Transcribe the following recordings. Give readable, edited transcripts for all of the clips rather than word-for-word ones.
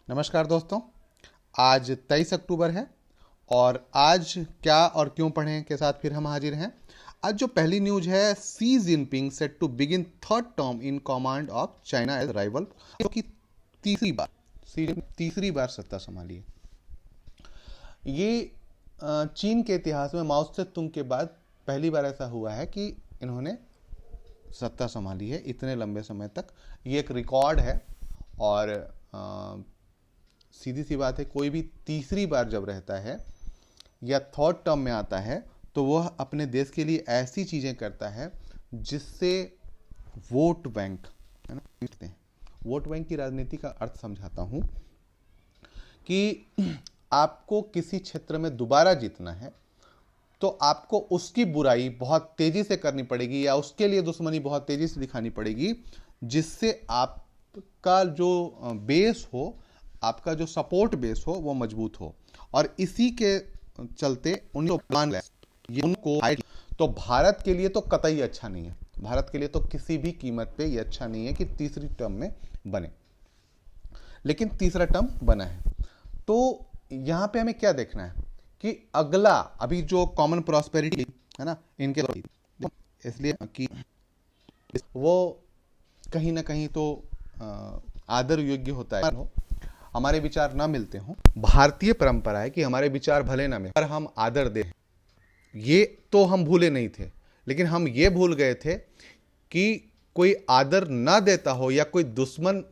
नमस्कार दोस्तों। आज 23 अक्टूबर है और आज क्या और क्यों पढ़ें के साथ फिर हम हाजिर हैं। आज जो पहली न्यूज है, Xi Jinping set to begin third term in command of China as rival, जो कि तीसरी बार सत्ता संभाली है। ये चीन के इतिहास में माओ से तुंग के बाद पहली बार ऐसा हुआ है कि इन्होंने सत्ता संभाली है इतने लंबे समय तक। ये एक रिकॉर्ड है और सीधी सी बात है, कोई भी तीसरी बार जब रहता है या थर्ड टर्म में आता है तो वह अपने देश के लिए ऐसी चीज़ें करता है जिससे वोट बैंक, है ना, वोट बैंक की राजनीति का अर्थ समझाता हूं कि आपको किसी क्षेत्र में दोबारा जीतना है तो आपको उसकी बुराई बहुत तेजी से करनी पड़ेगी या उसके लिए दुश्मनी बहुत तेजी से दिखानी पड़ेगी, जिससे आपका जो बेस हो, आपका जो सपोर्ट बेस हो वो मजबूत हो। और इसी के चलते उनको तो भारत के लिए तो कतई अच्छा नहीं है। भारत के लिए तो किसी भी कीमत पे ये अच्छा नहीं है कि तीसरी टर्म में बने, लेकिन तीसरा टर्म बना है। तो यहां पे हमें क्या देखना है कि अगला अभी जो कॉमन प्रॉस्पेरिटी है ना इनके, इसलिए कि वो कहीं ना कहीं तो आदर योग्य होता है। हमारे विचार ना मिलते हों, भारतीय परंपरा है कि हमारे विचार भले ना मिले पर हम आदर दें। ये तो हम भूले नहीं थे, लेकिन हम ये भूल गए थे कि कोई आदर ना देता हो या कोई दुश्मन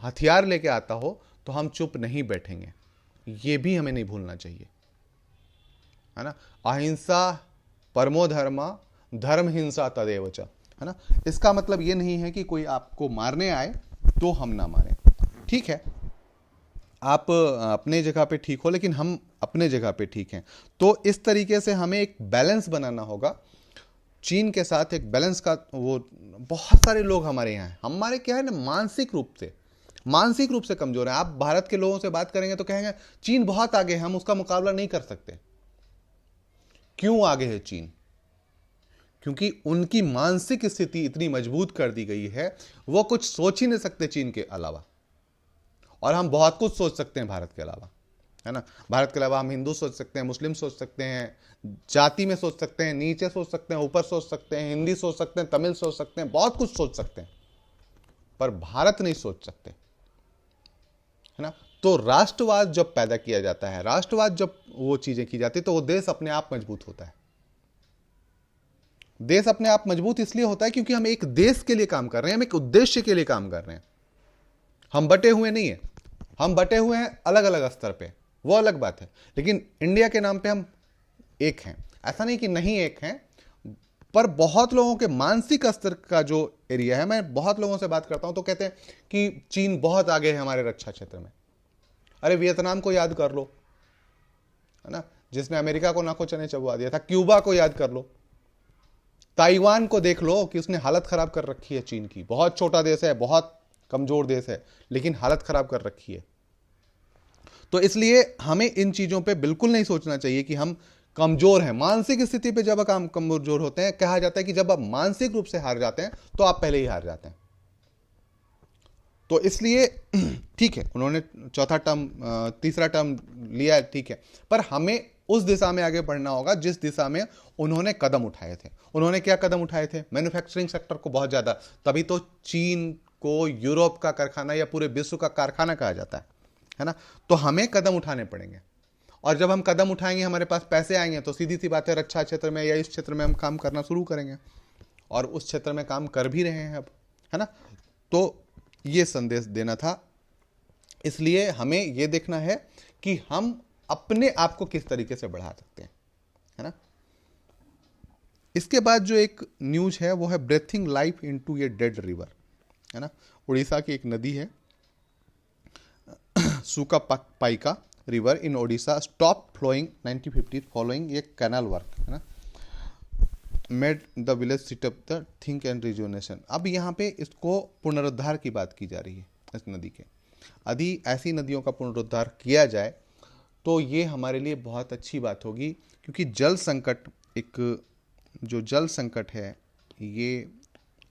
हथियार लेके आता हो तो हम चुप नहीं बैठेंगे। ये भी हमें नहीं भूलना चाहिए, है ना। अहिंसा परमो धर्मा, धर्म हिंसा तदेव च, है ना। इसका मतलब ये नहीं है कि कोई आपको मारने आए तो हम ना मारें। ठीक है, आप अपने जगह पे ठीक हो, लेकिन हम अपने जगह पे ठीक हैं। तो इस तरीके से हमें एक बैलेंस बनाना होगा चीन के साथ, एक बैलेंस का। वो बहुत सारे लोग हमारे यहाँ हैं, हमारे क्या है ना, मानसिक रूप से कमजोर है। आप भारत के लोगों से बात करेंगे तो कहेंगे चीन बहुत आगे है, हम उसका मुकाबला नहीं कर सकते। क्यों आगे है चीन? क्योंकि उनकी मानसिक स्थिति इतनी मजबूत कर दी गई है, वो कुछ सोच ही नहीं सकते चीन के अलावा। और हम बहुत कुछ सोच सकते हैं भारत के अलावा, है ना। भारत के अलावा हम हिंदू सोच सकते हैं, मुस्लिम सोच सकते हैं, जाति में सोच सकते हैं, नीचे सोच सकते हैं, ऊपर सोच सकते हैं, हिंदी सोच सकते हैं, तमिल सोच सकते हैं, बहुत कुछ सोच सकते हैं, पर भारत नहीं सोच सकते, है ना। तो राष्ट्रवाद जब पैदा किया जाता है, राष्ट्रवाद जब वो चीजें की जाती है, तो वो देश अपने आप मजबूत होता है। देश अपने आप मजबूत इसलिए होता है क्योंकि हम एक देश के लिए काम कर रहे हैं, हम एक उद्देश्य के लिए काम कर रहे हैं। हम बटे हुए नहीं है, हम बटे हुए हैं अलग अलग स्तर पे, वो अलग बात है। लेकिन इंडिया के नाम पे हम एक हैं। ऐसा नहीं कि नहीं एक हैं, पर बहुत लोगों के मानसिक स्तर का जो एरिया है, मैं बहुत लोगों से बात करता हूं तो कहते हैं कि चीन बहुत आगे है हमारे रक्षा क्षेत्र में। अरे वियतनाम को याद कर लो, है ना, जिसने अमेरिका को नाको चने चबवा दिया था। क्यूबा को याद कर लो, ताइवान को देख लो कि उसने हालत खराब कर रखी है चीन की। बहुत छोटा देश है, बहुत कमजोर देश है, लेकिन हालत खराब कर रखी है। तो इसलिए हमें इन चीजों पे बिल्कुल नहीं सोचना चाहिए कि हम कमजोर हैं। मानसिक स्थिति पे जब हम कमजोर होते हैं, कहा जाता है कि जब आप मानसिक रूप से हार जाते हैं तो आप पहले ही हार जाते हैं। तो इसलिए ठीक है, उन्होंने चौथा टर्म, तीसरा टर्म लिया, ठीक है, पर हमें उस दिशा में आगे बढ़ना होगा जिस दिशा में उन्होंने कदम उठाए थे। उन्होंने क्या कदम उठाए थे? मैन्युफैक्चरिंग सेक्टर को बहुत ज्यादा, तभी तो चीन को यूरोप का कारखाना या पूरे विश्व का कारखाना कहा जाता है ना। तो हमें कदम उठाने पड़ेंगे, और जब हम कदम उठाएंगे, हमारे पास पैसे आएंगे, तो सीधी सी बात है, रक्षा क्षेत्र में या इस क्षेत्र में हम काम करना शुरू करेंगे, और उस क्षेत्र में काम कर भी रहे हैं अब, है ना। तो ये संदेश देना था। इसलिए हमें यह देखना है कि हम अपने आप को किस तरीके से बढ़ा सकते हैं, है ना। इसके बाद जो एक न्यूज है वो है breathing life into a dead river, है ना। उड़ीसा की एक नदी है, Suka Paika river in Odisha stop flowing 1950 following a canal work, है ना, made the village sit up the think and rejuvenation. अब यहाँ पे इसको पुनरुद्धार की बात की जा रही है इस नदी के। यदि ऐसी नदियों का पुनरुद्धार किया जाए तो ये हमारे लिए बहुत अच्छी बात होगी, क्योंकि जल संकट, एक जो जल संकट है, ये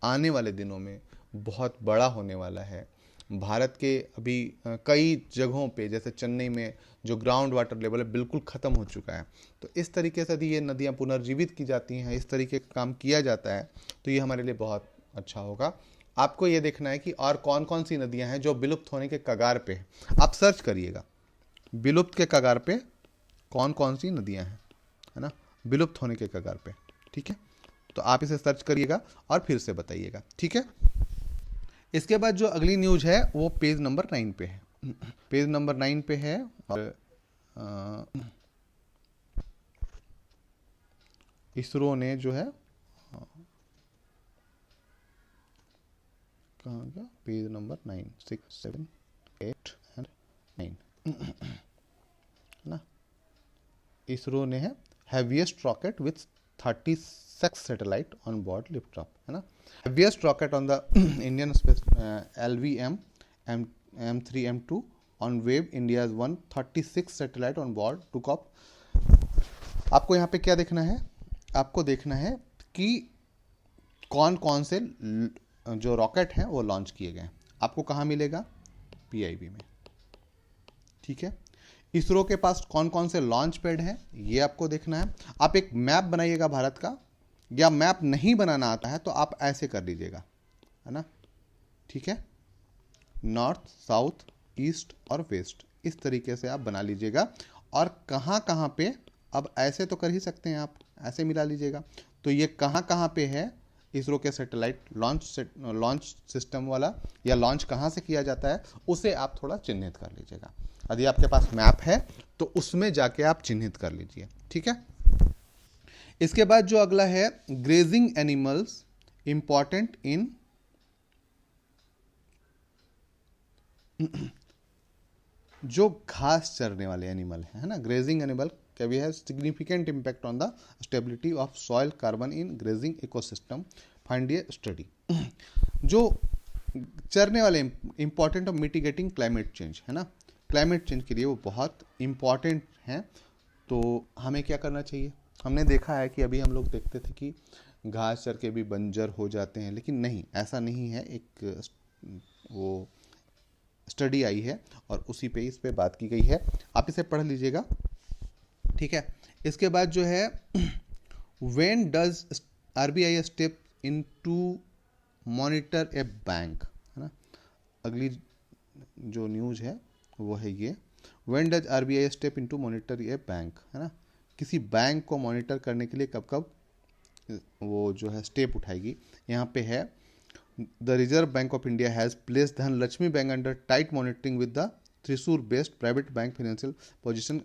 आने वाले दिनों में बहुत बड़ा होने वाला है। भारत के अभी कई जगहों पे जैसे चेन्नई में जो ग्राउंड वाटर लेवल है बिल्कुल ख़त्म हो चुका है। तो इस तरीके से यदि ये नदियाँ पुनर्जीवित की जाती हैं, इस तरीके का काम किया जाता है, तो ये हमारे लिए बहुत अच्छा होगा। आपको ये देखना है कि और कौन कौन सी नदियाँ हैं जो विलुप्त होने के कगार पे है। आप सर्च करिएगा विलुप्त के कगार पे कौन कौन सी नदियाँ हैं, है ना, विलुप्त होने के कगार पे। ठीक है, तो आप इसे सर्च करिएगा और फिर से बताइएगा। ठीक है, इसके बाद जो अगली न्यूज है वो पेज नंबर 9 पे है। पेज नंबर 9 पे है और इसरो ने जो है कहाँ गया, पेज नंबर 9, 6, 7, 8 एंड 9 ना। इसरो ने है heaviest rocket with 36 satellite on board lift off, है ना। Heaviest rocket on the Indian space LVM M3 M2 on wave India 136 satellite on board took off. आपको यहाँ पे क्या देखना है, आपको देखना है कि कौन कौन से जो रॉकेट हैं वो लॉन्च किए गए। आपको कहाँ मिलेगा, PIB में। ठीक है, इसरो के पास कौन कौन से लॉन्च पैड हैं ये आपको देखना है। आप एक मैप बनाइएगा भारत का, या मैप नहीं बनाना आता है तो आप ऐसे कर लीजिएगा, है ना। ठीक है, नॉर्थ, साउथ, ईस्ट और वेस्ट, इस तरीके से आप बना लीजिएगा। और कहाँ कहाँ पे, अब ऐसे तो कर ही सकते हैं आप, ऐसे मिला लीजिएगा। तो ये कहाँ कहाँ पे है इसरो के सैटेलाइट लॉन्च सिस्टम वाला, या लॉन्च कहाँ से किया जाता है, उसे आप थोड़ा चिन्हित कर लीजिएगा। यदि आपके पास मैप है तो उसमें जाके आप चिन्हित कर लीजिए। ठीक है, इसके बाद जो अगला है, ग्रेजिंग एनिमल्स इंपॉर्टेंट इन जो घास चरने वाले एनिमल है ना, grazing animal can have significant impact on the stability of soil carbon in grazing ecosystem, find A study. जो चरने वाले important of mitigating climate change, है ना, क्लाइमेट चेंज के लिए वो बहुत इंपॉर्टेंट हैं। तो हमें क्या करना चाहिए, हमने देखा है कि अभी हम लोग देखते थे कि घास चर के भी बंजर हो जाते हैं, लेकिन नहीं, ऐसा नहीं है। एक वो स्टडी आई है और उसी पे इस पे बात की गई है, आप इसे पढ़ लीजिएगा। ठीक है, इसके बाद जो है, when does RBI step in to monitor a bank, है ना। अगली जो न्यूज है वो है ये, when does RBI step in to monitor a bank, है ना। किसी बैंक को मॉनिटर करने के लिए कब कब वो जो है स्टेप उठाएगी। यहाँ पे है, the reserve bank of India has placed Dhanlaxmi bank under tight monitoring with the Thrissur based private bank financial position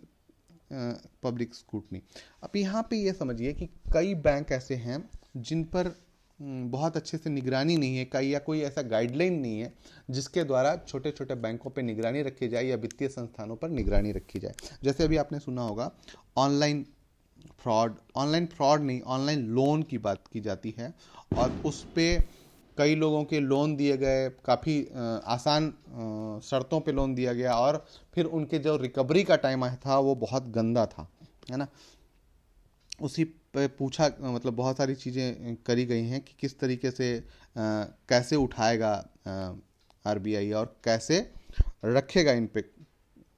public scrutiny. अब यहाँ पे ये समझिए कि कई बैंक ऐसे हैं जिन पर बहुत अच्छे से निगरानी नहीं है, कई या कोई ऐसा गाइडलाइन नहीं है जिसके द्वारा छोटे छोटे बैंकों पे निगरानी रखी जाए या वित्तीय संस्थानों पर निगरानी रखी जाए। जैसे अभी आपने सुना होगा ऑनलाइन फ्रॉड नहीं, ऑनलाइन लोन की बात की जाती है, और उस पे कई लोगों के लोन दिए गए, काफ़ी आसान शर्तों पे लोन दिया गया, और फिर उनके जो रिकवरी का टाइम था वो बहुत गंदा था, है ना। उसी पे पूछा, मतलब बहुत सारी चीज़ें करी गई हैं कि किस तरीके से कैसे उठाएगा RBI और कैसे रखेगा इन पे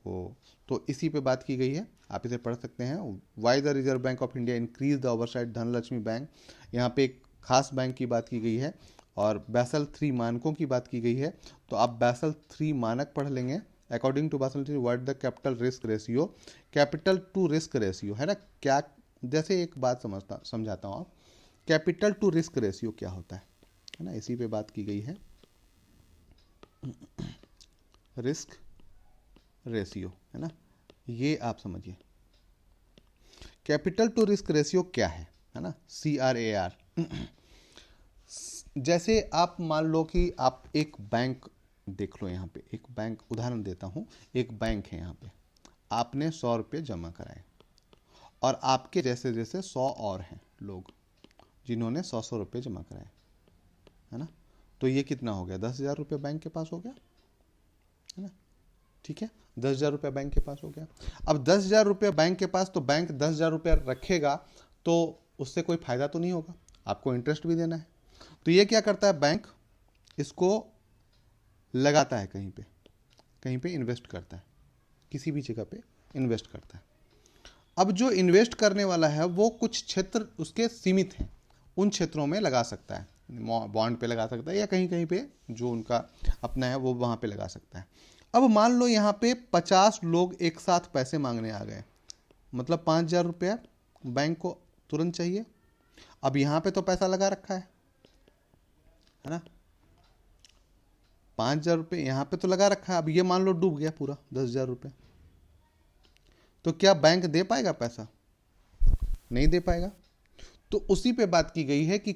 वो, तो इसी पे बात की गई है, आप इसे पढ़ सकते हैं। Why the reserve bank of India increase the oversight Dhanlaxmi bank, यहाँ पे एक खास बैंक की बात की गई है, और बैसल 3 मानकों की बात की गई है। तो आप बैसल 3 मानक पढ़ लेंगे। According to Basel 3 what the capital risk ratio, capital to risk ratio, है ना। क्या, जैसे एक बात समझाता हूँ, आप कैपिटल टू रिस्क रेशियो क्या होता है ना, इसी पे बात की गई है। रिस्क रेशियो, है ना, ये आप समझिए। कैपिटल टू रिस्क रेशियो क्या है ना, CRAR। जैसे आप मान लो कि आप एक बैंक देख लो, यहाँ पे एक बैंक, उदाहरण देता हूँ, एक बैंक है, यहाँ पे आपने 100 रुपये जमा कराए, और आपके जैसे जैसे 100 और हैं लोग जिन्होंने 100 रुपये जमा कराए, है ना। तो ये कितना हो गया, 10,000 रुपये बैंक के पास हो गया, है ना। ठीक है, 10,000 रुपये बैंक के पास हो गया। अब 10,000 रुपये बैंक के पास, तो बैंक 10,000 रुपये रखेगा तो उससे कोई फायदा तो नहीं होगा, आपको इंटरेस्ट भी देना है। तो ये क्या करता है बैंक, इसको लगाता है कहीं पे इन्वेस्ट करता है, किसी भी जगह पे इन्वेस्ट करता है। अब जो इन्वेस्ट करने वाला है वो कुछ क्षेत्र उसके सीमित हैं, उन क्षेत्रों में लगा सकता है, बॉन्ड पे लगा सकता है या कहीं कहीं पे जो उनका अपना है वो वहाँ पे लगा सकता है। अब मान लो यहाँ पे 50 लोग एक साथ पैसे मांगने आ गए, मतलब 5,000 रुपया बैंक को तुरंत चाहिए। अब यहाँ पे तो पैसा लगा रखा है ना, 5,000 रुपये यहाँ पे तो लगा रखा है। अब ये मान लो डूब गया पूरा 10,000 रुपये, तो क्या बैंक दे पाएगा पैसा? नहीं दे पाएगा। तो उसी पे बात की गई है कि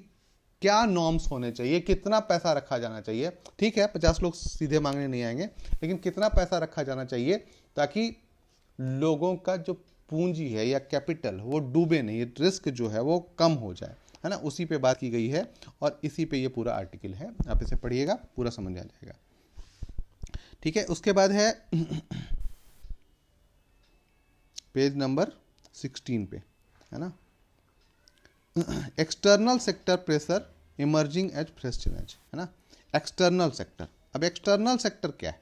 क्या नॉर्म्स होने चाहिए, कितना पैसा रखा जाना चाहिए। ठीक है 50 लोग सीधे मांगने नहीं आएंगे, लेकिन कितना पैसा रखा जाना चाहिए ताकि लोगों का जो पूंजी है या कैपिटल वो डूबे नहीं, रिस्क जो है वो कम हो जाए, है ना। उसी पे बात की गई है और इसी पे ये पूरा आर्टिकल है, आप इसे पढ़िएगा पूरा समझ आ जाएगा। ठीक है, उसके बाद है पेज नंबर 16 पे, है ना, external sector pressure emerging as fresh challenge, है ना। एक्सटर्नल सेक्टर, अब एक्सटर्नल सेक्टर क्या है?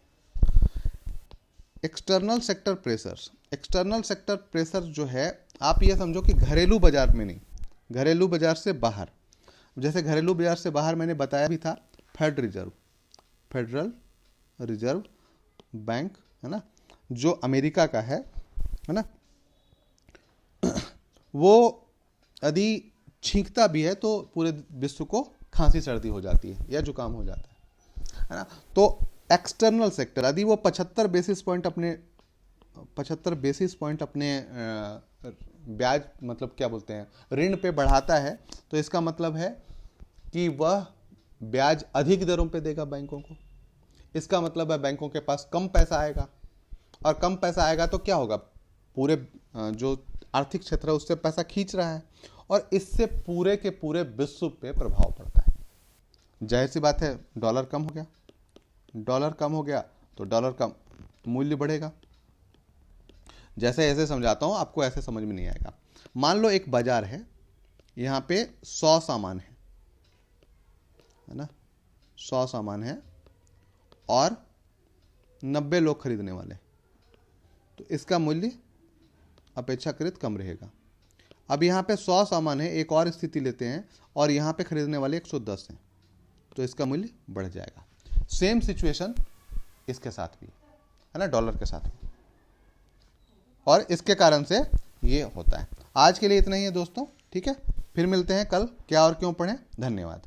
External sector pressures, external sector pressure जो है आप ये समझो कि घरेलू बाजार में नहीं, घरेलू बाजार से बाहर। जैसे घरेलू बाजार से बाहर मैंने बताया भी था, फेडरल रिजर्व बैंक, है ना, जो अमेरिका का है ना, वो यदि छींकता भी है तो पूरे विश्व को खांसी सर्दी हो जाती है या जुकाम हो जाता है ना। तो एक्सटर्नल सेक्टर यदि वो 75 बेसिस पॉइंट अपने ब्याज मतलब क्या बोलते हैं ऋण पे बढ़ाता है, तो इसका मतलब है कि वह ब्याज अधिक दरों पे देगा बैंकों को। इसका मतलब है बैंकों के पास कम पैसा आएगा, और कम पैसा आएगा तो क्या होगा, पूरे जो आर्थिक क्षेत्र है उससे पैसा खींच रहा है और इससे पूरे के पूरे विश्व पे प्रभाव पड़ता है। जाहिर सी बात है डॉलर कम हो गया, डॉलर कम हो गया तो डॉलर का मूल्य बढ़ेगा। जैसे ऐसे समझाता हूं, आपको ऐसे समझ में नहीं आएगा। मान लो एक बाजार है, यहाँ पे 100 सामान है ना, 100 सामान है और 90 लोग खरीदने वाले, तो इसका मूल्य अपेक्षाकृत कम रहेगा। अब यहाँ पे 100 सामान है, एक और स्थिति लेते हैं और यहाँ पे खरीदने वाले 110 हैं, तो इसका मूल्य बढ़ जाएगा। सेम सिचुएशन इसके साथ भी है ना, डॉलर के साथ भी, और इसके कारण से ये होता है। आज के लिए इतना ही है दोस्तों, ठीक है, फिर मिलते हैं कल। क्या और क्यों पढ़ें। धन्यवाद।